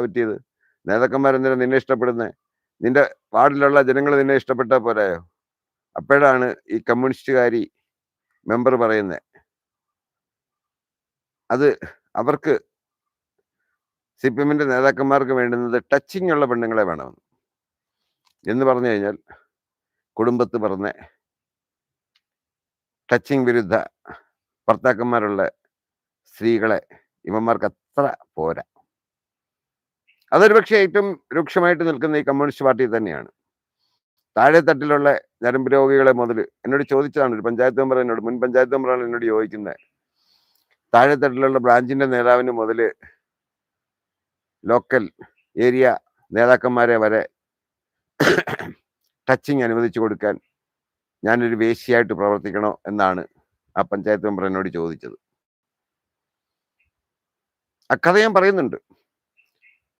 പറ്റിയത്? നേതാക്കന്മാരെന്തിനാ നിന്നെ ഇഷ്ടപ്പെടുന്നത്? നിന്റെ വാർഡിലുള്ള ജനങ്ങൾ നിന്നെ ഇഷ്ടപ്പെട്ടാൽ പോരായോ? അപ്പോഴാണ് ഈ കമ്മ്യൂണിസ്റ്റുകാരി മെമ്പർ പറയുന്നത്, അത് അവർക്ക് CPM-ന്റെ നേതാക്കന്മാർക്ക് വേണ്ടുന്നത് ടച്ചിങ് ഉള്ള പെണ്ണുങ്ങളെ വേണമെന്ന്. എന്ന് പറഞ്ഞു കഴിഞ്ഞാൽ കുടുംബത്ത് പറഞ്ഞ ടച്ചിങ് വിരുദ്ധ ഭർത്താക്കന്മാരുള്ള സ്ത്രീകളെ ഇവന്മാർക്ക് അത്ര പോരാ. അതൊരു പക്ഷേ ഏറ്റവും രൂക്ഷമായിട്ട് നിൽക്കുന്ന ഈ കമ്മ്യൂണിസ്റ്റ് പാർട്ടി തന്നെയാണ്. താഴെ തട്ടിലുള്ള ഞരമ്പ് രോഗികളെ മുതൽ എന്നോട് ചോദിച്ചതാണ് ഒരു പഞ്ചായത്ത് മെമ്പർ, മുൻ പഞ്ചായത്ത് മെമ്പറാണ് എന്നോട് ചോദിക്കുന്നത്. താഴെ തട്ടിലുള്ള ബ്രാഞ്ചിന്റെ നേതാവിന് മുതൽ ലോക്കൽ ഏരിയ നേതാക്കന്മാരെ വരെ ടച്ചിങ് അനുവദിച്ചു കൊടുക്കാൻ ഞാനൊരു വേശ്യയായിട്ട് പ്രവർത്തിക്കണോ എന്നാണ് ആ പഞ്ചായത്ത് മെമ്പർ എന്നോട് ചോദിച്ചത്. ആ കഥ ഞാൻ പറയുന്നുണ്ട്.